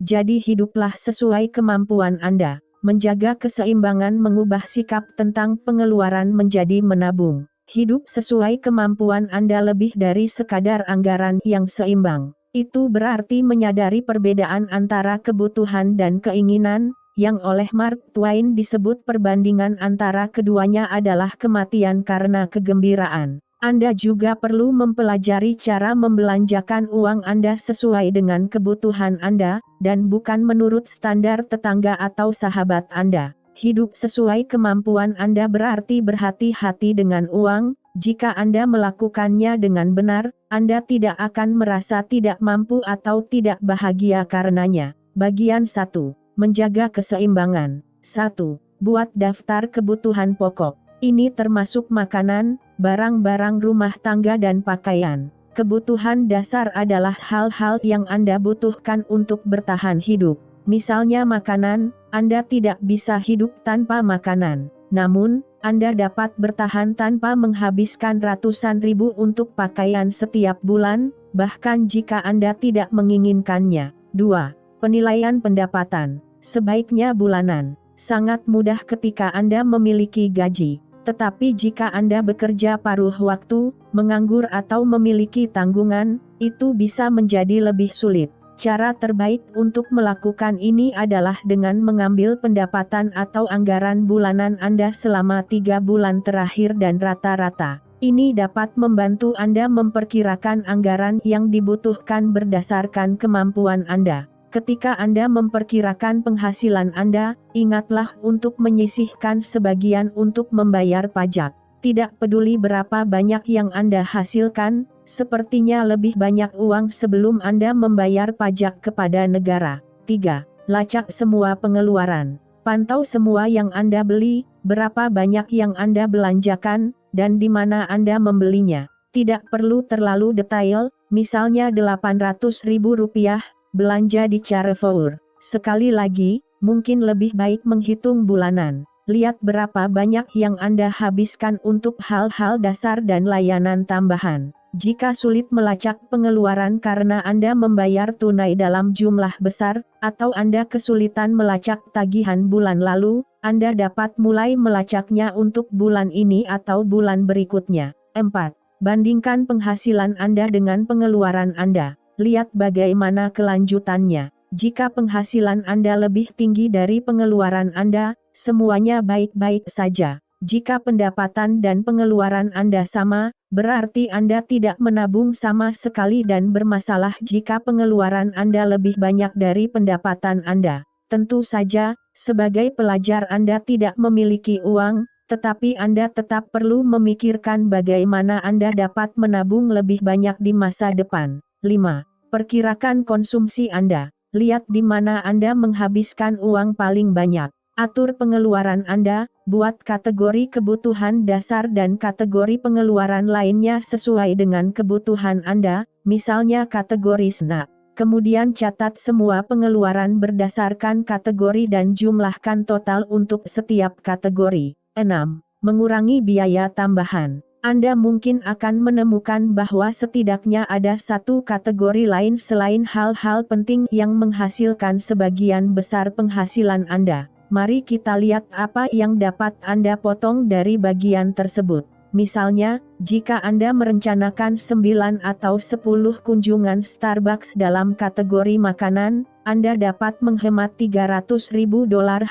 Jadi hiduplah sesuai kemampuan Anda. Menjaga keseimbangan mengubah sikap tentang pengeluaran menjadi menabung. Hidup sesuai kemampuan Anda lebih dari sekadar anggaran yang seimbang. Itu berarti menyadari perbedaan antara kebutuhan dan keinginan, yang oleh Mark Twain disebut perbandingan antara keduanya adalah kematian karena kegembiraan. Anda juga perlu mempelajari cara membelanjakan uang Anda sesuai dengan kebutuhan Anda, dan bukan menurut standar tetangga atau sahabat Anda. Hidup sesuai kemampuan Anda berarti berhati-hati dengan uang. Jika Anda melakukannya dengan benar, Anda tidak akan merasa tidak mampu atau tidak bahagia karenanya. Bagian 1. Menjaga keseimbangan. 1. Buat daftar kebutuhan pokok. Ini termasuk makanan, barang-barang rumah tangga dan pakaian. Kebutuhan dasar adalah hal-hal yang Anda butuhkan untuk bertahan hidup. Misalnya makanan, Anda tidak bisa hidup tanpa makanan. Namun, Anda dapat bertahan tanpa menghabiskan ratusan ribu untuk pakaian setiap bulan, bahkan jika Anda tidak menginginkannya. 2. Penilaian pendapatan. Sebaiknya bulanan. Sangat mudah ketika Anda memiliki gaji. Tetapi jika Anda bekerja paruh waktu, menganggur atau memiliki tanggungan, itu bisa menjadi lebih sulit. Cara terbaik untuk melakukan ini adalah dengan mengambil pendapatan atau anggaran bulanan Anda selama 3 bulan terakhir dan rata-rata. Ini dapat membantu Anda memperkirakan anggaran yang dibutuhkan berdasarkan kemampuan Anda. Ketika Anda memperkirakan penghasilan Anda, ingatlah untuk menyisihkan sebagian untuk membayar pajak. Tidak peduli berapa banyak yang Anda hasilkan, sepertinya lebih banyak uang sebelum Anda membayar pajak kepada negara. 3. Lacak semua pengeluaran. Pantau semua yang Anda beli, berapa banyak yang Anda belanjakan, dan di mana Anda membelinya. Tidak perlu terlalu detail, misalnya Rp800.000, belanja di Carrefour. Sekali lagi, mungkin lebih baik menghitung bulanan. Lihat berapa banyak yang Anda habiskan untuk hal-hal dasar dan layanan tambahan. Jika sulit melacak pengeluaran karena Anda membayar tunai dalam jumlah besar, atau Anda kesulitan melacak tagihan bulan lalu, Anda dapat mulai melacaknya untuk bulan ini atau bulan berikutnya. 4. Bandingkan penghasilan Anda dengan pengeluaran Anda. Lihat bagaimana kelanjutannya. Jika penghasilan Anda lebih tinggi dari pengeluaran Anda, semuanya baik-baik saja. Jika pendapatan dan pengeluaran Anda sama, berarti Anda tidak menabung sama sekali dan bermasalah jika pengeluaran Anda lebih banyak dari pendapatan Anda. Tentu saja, sebagai pelajar Anda tidak memiliki uang, tetapi Anda tetap perlu memikirkan bagaimana Anda dapat menabung lebih banyak di masa depan. 5. Perkirakan konsumsi Anda. Lihat di mana Anda menghabiskan uang paling banyak. Atur pengeluaran Anda, buat kategori kebutuhan dasar dan kategori pengeluaran lainnya sesuai dengan kebutuhan Anda, misalnya kategori snack. Kemudian catat semua pengeluaran berdasarkan kategori dan jumlahkan total untuk setiap kategori. 6. Mengurangi biaya tambahan. Anda mungkin akan menemukan bahwa setidaknya ada satu kategori lain selain hal-hal penting yang menghasilkan sebagian besar penghasilan Anda. Mari kita lihat apa yang dapat Anda potong dari bagian tersebut. Misalnya, jika Anda merencanakan 9 atau 10 kunjungan Starbucks dalam kategori makanan, Anda dapat menghemat $300.000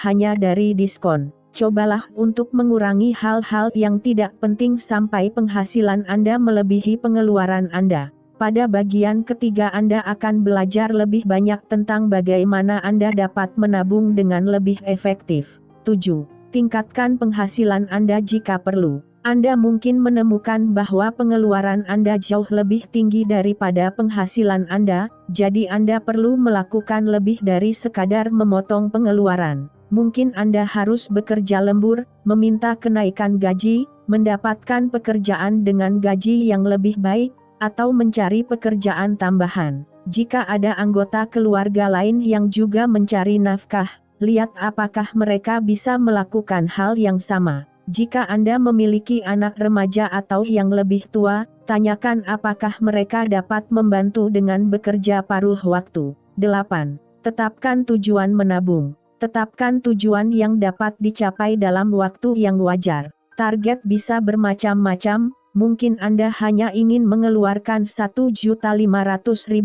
hanya dari diskon. Cobalah untuk mengurangi hal-hal yang tidak penting sampai penghasilan Anda melebihi pengeluaran Anda. Pada bagian ketiga Anda akan belajar lebih banyak tentang bagaimana Anda dapat menabung dengan lebih efektif. 7. Tingkatkan penghasilan Anda jika perlu. Anda mungkin menemukan bahwa pengeluaran Anda jauh lebih tinggi daripada penghasilan Anda, jadi Anda perlu melakukan lebih dari sekadar memotong pengeluaran. Mungkin Anda harus bekerja lembur, meminta kenaikan gaji, mendapatkan pekerjaan dengan gaji yang lebih baik, atau mencari pekerjaan tambahan. Jika ada anggota keluarga lain yang juga mencari nafkah, lihat apakah mereka bisa melakukan hal yang sama. Jika Anda memiliki anak remaja atau yang lebih tua, tanyakan apakah mereka dapat membantu dengan bekerja paruh waktu. 8. Tetapkan tujuan menabung. Tetapkan tujuan yang dapat dicapai dalam waktu yang wajar. Target bisa bermacam-macam, mungkin Anda hanya ingin mengeluarkan Rp1.500.000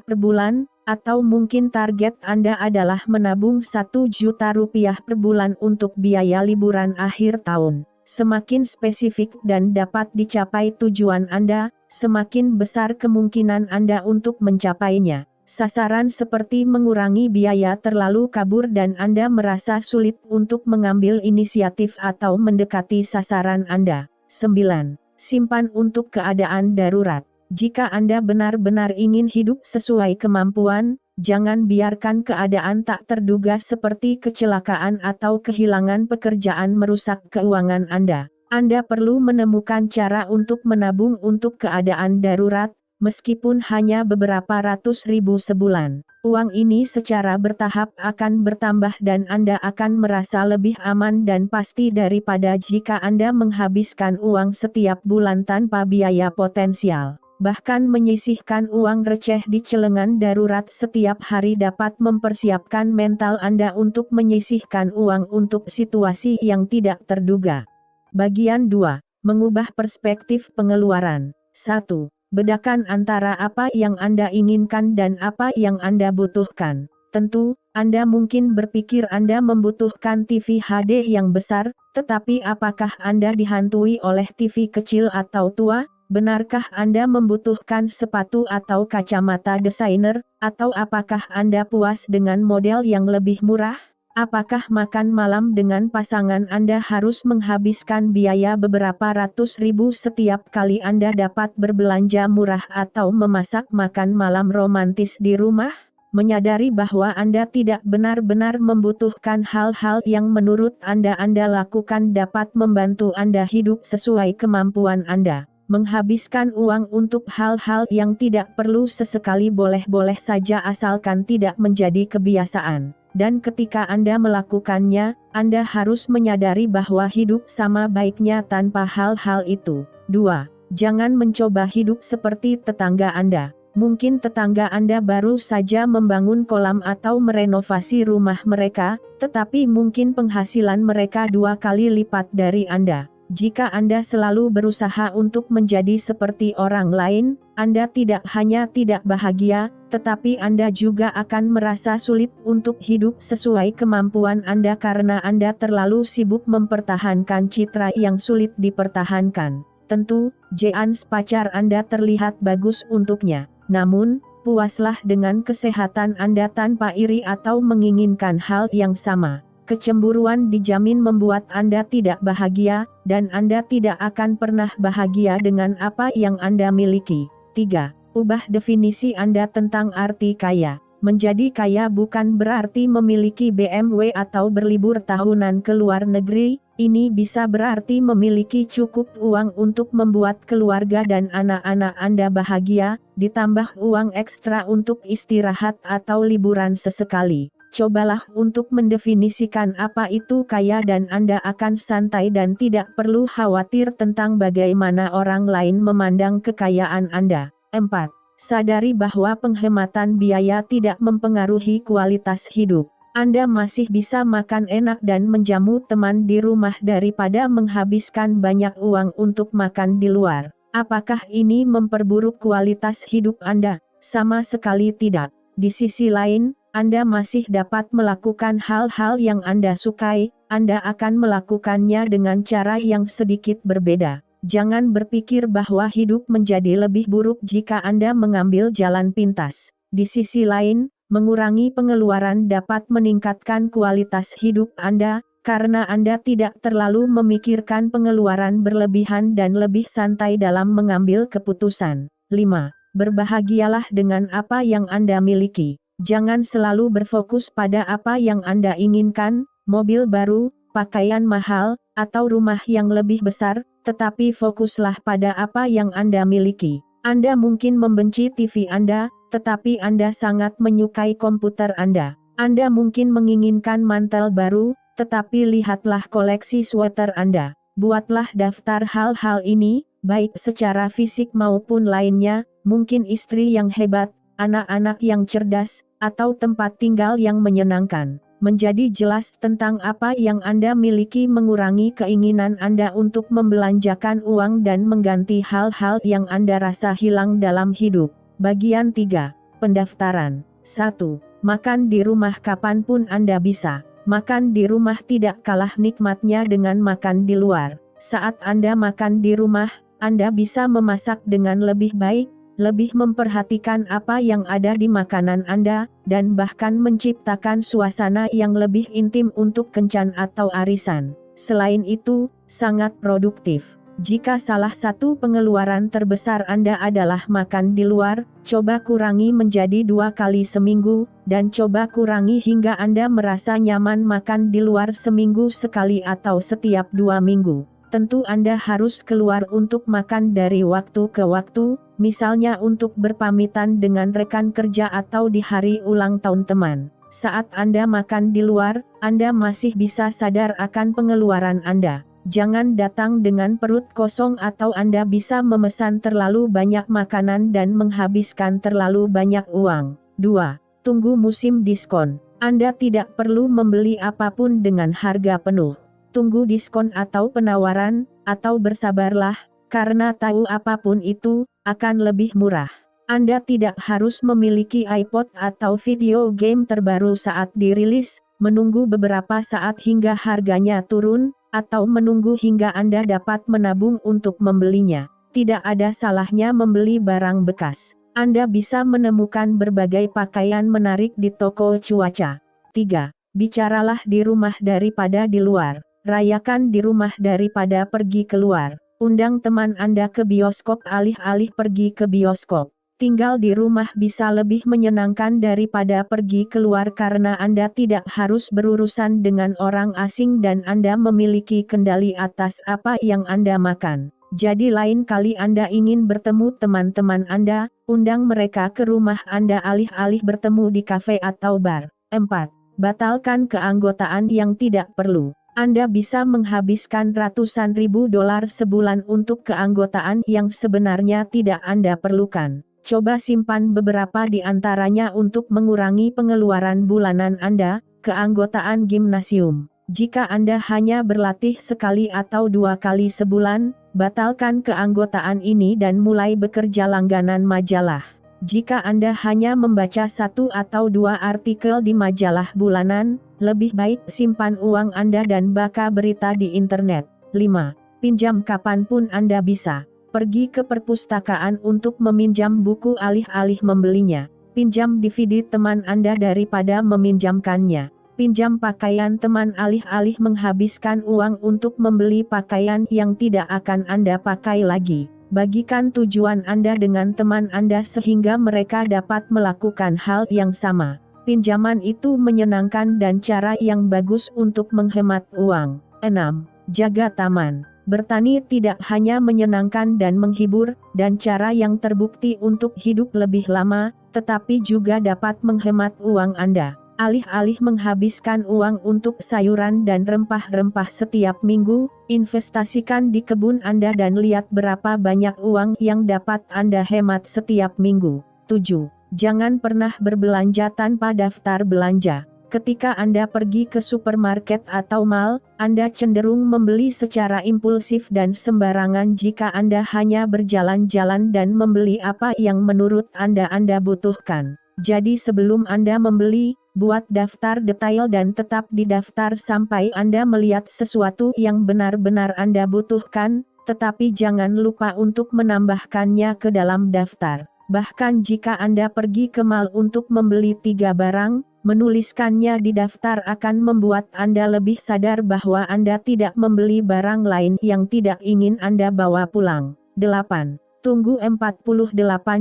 per bulan, atau mungkin target Anda adalah menabung Rp1 juta per bulan untuk biaya liburan akhir tahun. Semakin spesifik dan dapat dicapai tujuan Anda, semakin besar kemungkinan Anda untuk mencapainya. Sasaran seperti mengurangi biaya terlalu kabur dan Anda merasa sulit untuk mengambil inisiatif atau mendekati sasaran Anda. 9. Simpan untuk keadaan darurat. Jika Anda benar-benar ingin hidup sesuai kemampuan, jangan biarkan keadaan tak terduga seperti kecelakaan atau kehilangan pekerjaan merusak keuangan Anda. Anda perlu menemukan cara untuk menabung untuk keadaan darurat, meskipun hanya beberapa ratus ribu sebulan. Uang ini secara bertahap akan bertambah dan Anda akan merasa lebih aman dan pasti daripada jika Anda menghabiskan uang setiap bulan tanpa biaya potensial. Bahkan menyisihkan uang receh di celengan darurat setiap hari dapat mempersiapkan mental Anda untuk menyisihkan uang untuk situasi yang tidak terduga. Bagian 2. Mengubah perspektif pengeluaran. 1. Bedakan antara apa yang Anda inginkan dan apa yang Anda butuhkan. Tentu, Anda mungkin berpikir Anda membutuhkan TV HD yang besar, tetapi apakah Anda dihantui oleh TV kecil atau tua? Benarkah Anda membutuhkan sepatu atau kacamata desainer, atau apakah Anda puas dengan model yang lebih murah? Apakah makan malam dengan pasangan Anda harus menghabiskan biaya beberapa ratus ribu setiap kali Anda dapat berbelanja murah atau memasak makan malam romantis di rumah? Menyadari bahwa Anda tidak benar-benar membutuhkan hal-hal yang menurut Anda lakukan dapat membantu Anda hidup sesuai kemampuan Anda. Menghabiskan uang untuk hal-hal yang tidak perlu sesekali boleh-boleh saja asalkan tidak menjadi kebiasaan. Dan ketika Anda melakukannya, Anda harus menyadari bahwa hidup sama baiknya tanpa hal-hal itu. 2. Jangan mencoba hidup seperti tetangga Anda. Mungkin tetangga Anda baru saja membangun kolam atau merenovasi rumah mereka, tetapi mungkin penghasilan mereka 2 kali lipat dari Anda. Jika Anda selalu berusaha untuk menjadi seperti orang lain, Anda tidak hanya tidak bahagia, tetapi Anda juga akan merasa sulit untuk hidup sesuai kemampuan Anda karena Anda terlalu sibuk mempertahankan citra yang sulit dipertahankan. Tentu, Jans pacar Anda terlihat bagus untuknya. Namun, puaslah dengan kesehatan Anda tanpa iri atau menginginkan hal yang sama. Kecemburuan dijamin membuat Anda tidak bahagia, dan Anda tidak akan pernah bahagia dengan apa yang Anda miliki. 3. Ubah definisi Anda tentang arti kaya. Menjadi kaya bukan berarti memiliki BMW atau berlibur tahunan ke luar negeri, ini bisa berarti memiliki cukup uang untuk membuat keluarga dan anak-anak Anda bahagia, ditambah uang ekstra untuk istirahat atau liburan sesekali. Cobalah untuk mendefinisikan apa itu kaya dan Anda akan santai dan tidak perlu khawatir tentang bagaimana orang lain memandang kekayaan Anda. 4. Sadari bahwa penghematan biaya tidak mempengaruhi kualitas hidup. Anda masih bisa makan enak dan menjamu teman di rumah daripada menghabiskan banyak uang untuk makan di luar. Apakah ini memperburuk kualitas hidup Anda? Sama sekali tidak. Di sisi lain, Anda masih dapat melakukan hal-hal yang Anda sukai, Anda akan melakukannya dengan cara yang sedikit berbeda. Jangan berpikir bahwa hidup menjadi lebih buruk jika Anda mengambil jalan pintas. Di sisi lain, mengurangi pengeluaran dapat meningkatkan kualitas hidup Anda, karena Anda tidak terlalu memikirkan pengeluaran berlebihan dan lebih santai dalam mengambil keputusan. 5. Berbahagialah dengan apa yang Anda miliki. Jangan selalu berfokus pada apa yang Anda inginkan, mobil baru, pakaian mahal, atau rumah yang lebih besar, tetapi fokuslah pada apa yang Anda miliki. Anda mungkin membenci TV Anda, tetapi Anda sangat menyukai komputer Anda. Anda mungkin menginginkan mantel baru, tetapi lihatlah koleksi sweater Anda. Buatlah daftar hal-hal ini, baik secara fisik maupun lainnya, mungkin istri yang hebat, anak-anak yang cerdas, atau tempat tinggal yang menyenangkan. Menjadi jelas tentang apa yang Anda miliki mengurangi keinginan Anda untuk membelanjakan uang dan mengganti hal-hal yang Anda rasa hilang dalam hidup. Bagian 3. Pendaftaran. 1. Makan di rumah kapanpun Anda bisa. Makan di rumah tidak kalah nikmatnya dengan makan di luar. Saat Anda makan di rumah, Anda bisa memasak dengan lebih baik, lebih memperhatikan apa yang ada di makanan Anda, dan bahkan menciptakan suasana yang lebih intim untuk kencan atau arisan. Selain itu, sangat produktif. Jika salah satu pengeluaran terbesar Anda adalah makan di luar, coba kurangi menjadi 2 kali seminggu, dan coba kurangi hingga Anda merasa nyaman makan di luar seminggu sekali atau setiap 2 minggu. Tentu Anda harus keluar untuk makan dari waktu ke waktu, misalnya untuk berpamitan dengan rekan kerja atau di hari ulang tahun teman. Saat Anda makan di luar, Anda masih bisa sadar akan pengeluaran Anda. Jangan datang dengan perut kosong atau Anda bisa memesan terlalu banyak makanan dan menghabiskan terlalu banyak uang. 2. Tunggu musim diskon. Anda tidak perlu membeli apapun dengan harga penuh. Tunggu diskon atau penawaran, atau bersabarlah, karena tahu apapun itu, akan lebih murah. Anda tidak harus memiliki iPod atau video game terbaru saat dirilis, menunggu beberapa saat hingga harganya turun, atau menunggu hingga Anda dapat menabung untuk membelinya. Tidak ada salahnya membeli barang bekas. Anda bisa menemukan berbagai pakaian menarik di toko cuaca. 3. Bicaralah di rumah daripada di luar. Rayakan di rumah daripada pergi keluar. Undang teman Anda ke bioskop alih-alih pergi ke bioskop. Tinggal di rumah bisa lebih menyenangkan daripada pergi keluar karena Anda tidak harus berurusan dengan orang asing dan Anda memiliki kendali atas apa yang Anda makan. Jadi lain kali Anda ingin bertemu teman-teman Anda, undang mereka ke rumah Anda alih-alih bertemu di kafe atau bar. 4. Batalkan keanggotaan yang tidak perlu. Anda bisa menghabiskan ratusan ribu dolar sebulan untuk keanggotaan yang sebenarnya tidak Anda perlukan. Coba simpan beberapa di antaranya untuk mengurangi pengeluaran bulanan Anda. Keanggotaan gimnasium. Jika Anda hanya berlatih sekali atau 2 kali sebulan, batalkan keanggotaan ini dan mulai bekerja langganan majalah. Jika Anda hanya membaca 1 atau 2 artikel di majalah bulanan, lebih baik simpan uang Anda dan baca berita di internet. 5. Pinjam kapanpun Anda bisa. Pergi ke perpustakaan untuk meminjam buku alih-alih membelinya. Pinjam DVD teman Anda daripada meminjamkannya. Pinjam pakaian teman alih-alih menghabiskan uang untuk membeli pakaian yang tidak akan Anda pakai lagi. Bagikan tujuan Anda dengan teman Anda sehingga mereka dapat melakukan hal yang sama. Pinjaman itu menyenangkan dan cara yang bagus untuk menghemat uang. 6. Jaga taman. Bertani tidak hanya menyenangkan dan menghibur, dan cara yang terbukti untuk hidup lebih lama, tetapi juga dapat menghemat uang Anda. Alih-alih menghabiskan uang untuk sayuran dan rempah-rempah setiap minggu, investasikan di kebun Anda dan lihat berapa banyak uang yang dapat Anda hemat setiap minggu. 7. Jangan pernah berbelanja tanpa daftar belanja. Ketika Anda pergi ke supermarket atau mall, Anda cenderung membeli secara impulsif dan sembarangan jika Anda hanya berjalan-jalan dan membeli apa yang menurut Anda butuhkan. Jadi sebelum Anda membeli, buat daftar detail dan tetap didaftar sampai Anda melihat sesuatu yang benar-benar Anda butuhkan, tetapi jangan lupa untuk menambahkannya ke dalam daftar. Bahkan jika Anda pergi ke mall untuk membeli 3 barang, menuliskannya di daftar akan membuat Anda lebih sadar bahwa Anda tidak membeli barang lain yang tidak ingin Anda bawa pulang. 8. Tunggu 48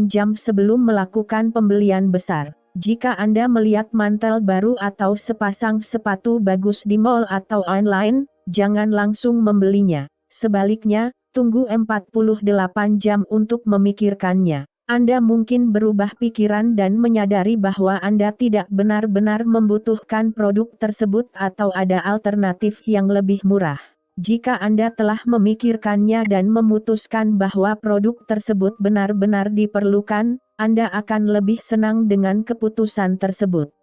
jam sebelum melakukan pembelian besar. Jika Anda melihat mantel baru atau sepasang sepatu bagus di mall atau online, jangan langsung membelinya. Sebaliknya, tunggu 48 jam untuk memikirkannya. Anda mungkin berubah pikiran dan menyadari bahwa Anda tidak benar-benar membutuhkan produk tersebut atau ada alternatif yang lebih murah. Jika Anda telah memikirkannya dan memutuskan bahwa produk tersebut benar-benar diperlukan, Anda akan lebih senang dengan keputusan tersebut.